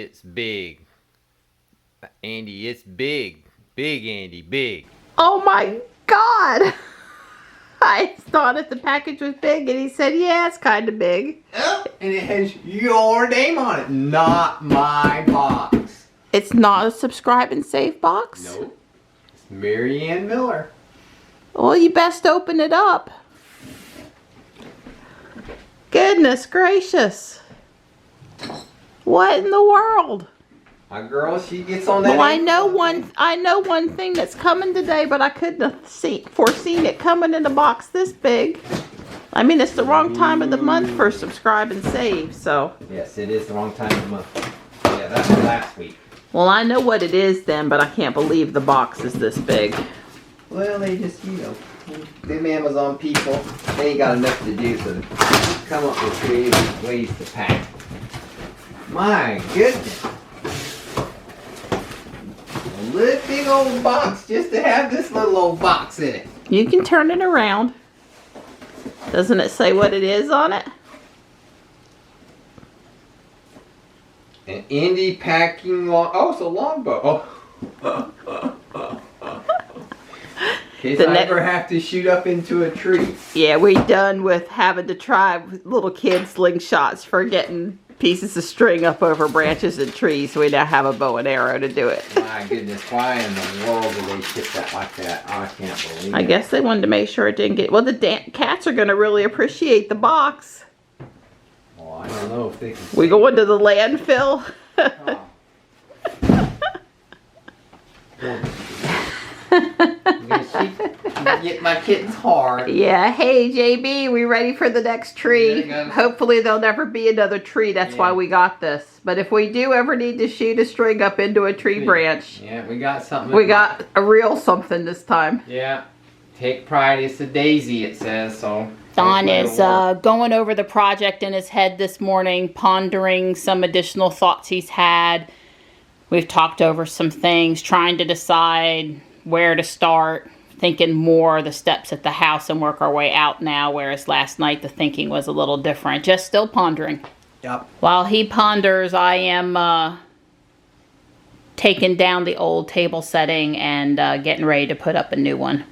it's big. Andy, it's big. Big, Andy, big. Oh my God! I thought if the package was big, and he said, yeah, it's kind of big. Oh, and it has your name on it, not my box. It's not a subscribe and save box? Nope. It's Mary Ann Miller. Well, you best open it up. Goodness gracious. What in the world? My girl, she gets on that. Well, I know one thing that's coming today, but I couldn't have foreseen it coming in a box this big. I mean, it's the wrong time of the month for subscribe and save, so. Yes, it is the wrong time of the month. Yeah, that's last week. Well, I know what it is then, but I can't believe the box is this big. Well, they just, you know, them Amazon people, they ain't got enough to do, so they come up with creative ways to pack. My goodness. A little big old box just to have this little old box in it. You can turn it around. Doesn't it say what it is on it? An indie packing log. Oh, it's a longboat. Oh. In case I ever have to shoot up into a tree. Yeah, we done with having to try with little kids slingshots for getting pieces of string up over branches and trees. We now have a bow and arrow to do it. My goodness, why in the world did they ship that like that? I can't believe it. I guess they wanted to make sure it didn't get... Well, the cats are going to really appreciate the box. Well, I don't know if they can... We go into the landfill. Oh. Get my kittens hard. Yeah, hey JB, we ready for the next tree? Hopefully there'll never be another tree. That's why we got this. But if we do ever need to shoot a string up into a tree branch, yeah, we got something. We got a real something this time. Yeah, take pride. It's a daisy, it says. So Don is going over the project in his head this morning, pondering some additional thoughts he's had. We've talked over some things, trying to decide where to start, thinking more the steps at the house and work our way out now, whereas last night the thinking was a little different. Just still pondering. Yep. While he ponders, I am taking down the old table setting and getting ready to put up a new one.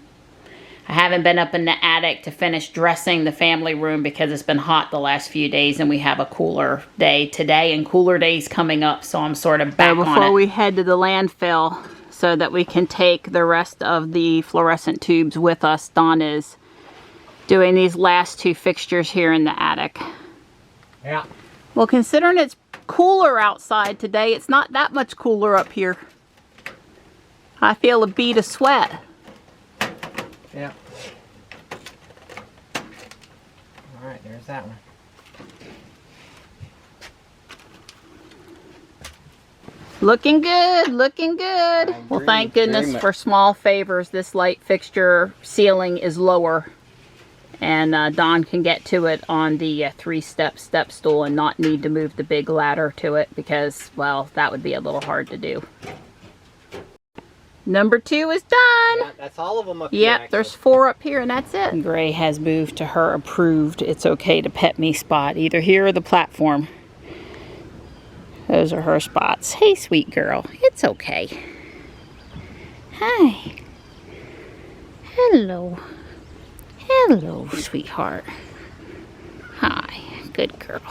I haven't been up in the attic to finish dressing the family room because it's been hot the last few days and we have a cooler day today and cooler days coming up, so I'm sort of back on it. Before we head to the landfill so that we can take the rest of the fluorescent tubes with us, Don is doing these last two fixtures here in the attic. Yeah. Well, considering it's cooler outside today, it's not that much cooler up here. I feel a bead of sweat. Yeah. All right, there's that one. Looking good, looking good. Well, thank goodness for small favors. This light fixture ceiling is lower. And Don can get to it on the three-step step stool and not need to move the big ladder to it because, well, that would be a little hard to do. Number 2 is done. Yeah, that's all of them up here. Yep, there's 4 up here and that's it. Gray has moved to her approved it's okay to pet me spot, either here or the platform. Those are her spots. Hey, sweet girl, it's okay. Hi. Hello. Hello, sweetheart. Hi, good girl.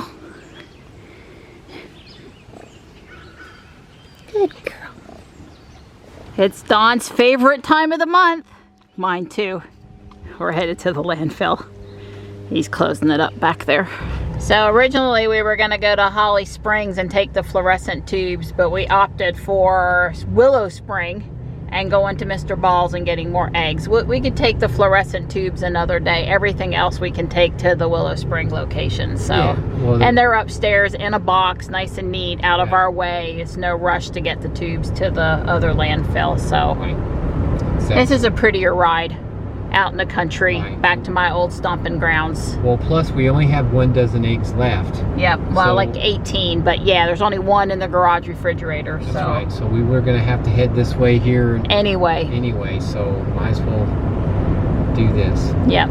Good girl. It's Don's favorite time of the month. Mine too. We're headed to the landfill. He's closing it up back there. So originally we were going to go to Holly Springs and take the fluorescent tubes, but we opted for Willow Spring and going to Mr. Ball's and getting more eggs. We could take the fluorescent tubes another day. Everything else we can take to the Willow Spring location. So, yeah, well, and they're upstairs in a box, nice and neat, out of our way. It's no rush to get the tubes to the other landfill. So, this is a prettier ride out in the country, back to my old stomping grounds. Well, plus we only have 1 dozen eggs left. Yep, well, so, like 18, but yeah, there's only 1 in the garage refrigerator. That's right, so we were gonna have to head this way here. Anyway, so might as well do this. Yep.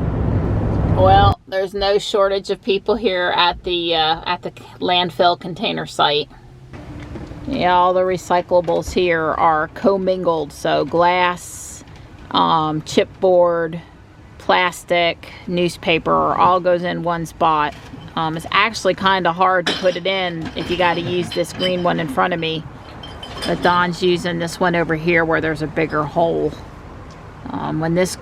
Well, there's no shortage of people here at the landfill container site. Yeah, all the recyclables here are commingled. So glass, chipboard, plastic, newspaper, all goes in one spot. It's actually kind of hard to put it in if you got to use this green one in front of me. But Don's using this one over here where there's a bigger hole. When this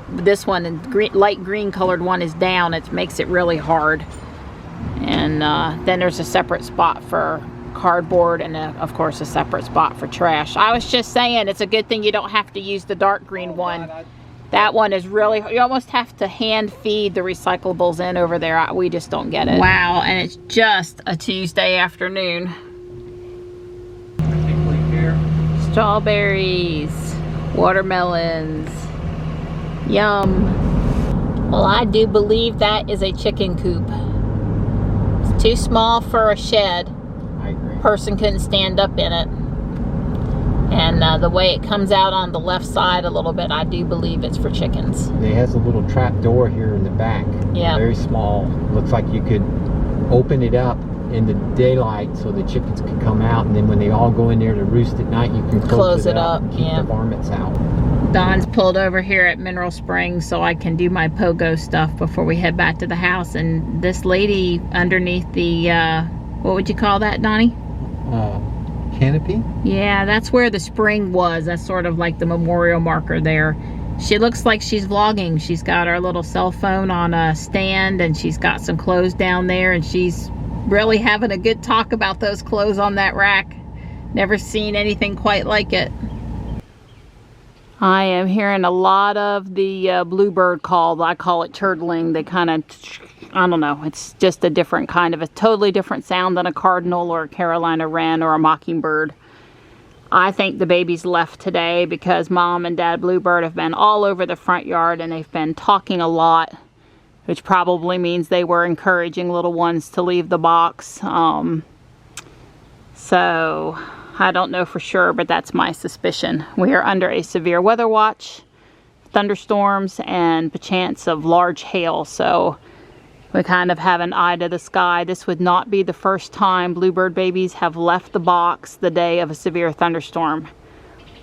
one, and light green colored one, is down, it makes it really hard. And then there's a separate spot for cardboard and of course a separate spot for trash. I was just saying, it's a good thing you don't have to use the dark green one. That one is really, you almost have to hand feed the recyclables in over there. We just don't get it. Wow, and it's just a Tuesday afternoon. Strawberries, watermelons, yum. Well, I do believe that is a chicken coop. It's too small for a shed. I agree. Person couldn't stand up in it. And the way it comes out on the left side a little bit, I do believe it's for chickens. It has a little trap door here in the back. Yeah. Very small. Looks like you could open it up in the daylight so the chickens can come out, and then when they all go in there to roost at night, you can close it up and keep the varmints out. Don's pulled over here at Mineral Springs so I can do my pogo stuff before we head back to the house. And this lady underneath the, what would you call that, Donnie? Canopy? Yeah, that's where the spring was. That's sort of like the memorial marker there. She looks like she's vlogging. She's got her little cell phone on a stand, and she's got some clothes down there, and she's really having a good talk about those clothes on that rack. Never seen anything quite like it. I am hearing a lot of the bluebird call. I call it turtling. They kind of, I don't know, it's just a different kind of, a totally different sound than a cardinal or a Carolina wren or a mockingbird. I think the babies left today because Mom and Dad Bluebird have been all over the front yard and they've been talking a lot, which probably means they were encouraging little ones to leave the box. So I don't know for sure, but that's my suspicion. We are under a severe weather watch, thunderstorms, and a chance of large hail. So we kind of have an eye to the sky. This would not be the first time bluebird babies have left the box the day of a severe thunderstorm.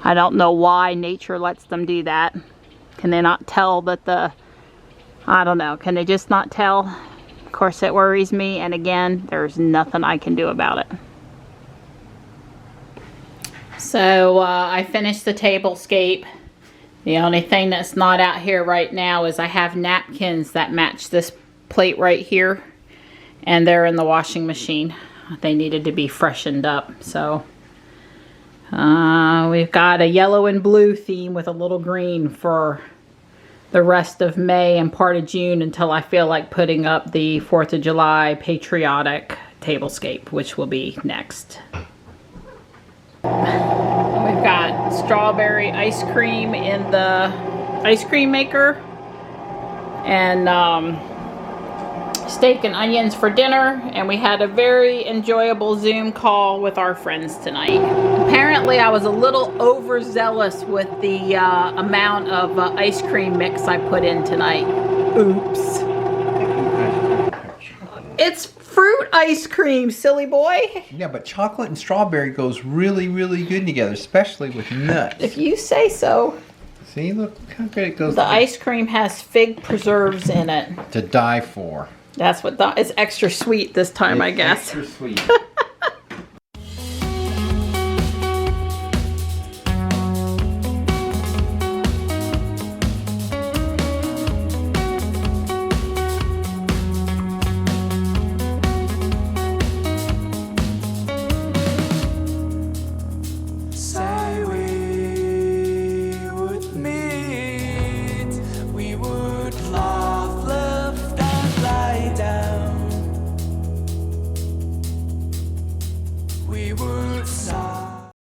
I don't know why nature lets them do that. Can they not tell that I don't know, can they just not tell? Of course it worries me, and again, there's nothing I can do about it. So I finished the tablescape. The only thing that's not out here right now is I have napkins that match this plate right here, and they're in the washing machine. They needed to be freshened up. So we've got a yellow and blue theme with a little green for the rest of May and part of June until I feel like putting up the 4th of July patriotic tablescape, which will be next. We've got strawberry ice cream in the ice cream maker, and steak and onions for dinner, and we had a very enjoyable Zoom call with our friends tonight. Apparently I was a little overzealous with the amount of ice cream mix I put in tonight. Oops. It's fruit ice cream, silly boy. Yeah, but chocolate and strawberry goes really, really good together, especially with nuts. If you say so. See, look how good it goes The together. ice cream has fig preserves in it. To die for. That's what it's extra sweet this time, I guess. Extra sweet.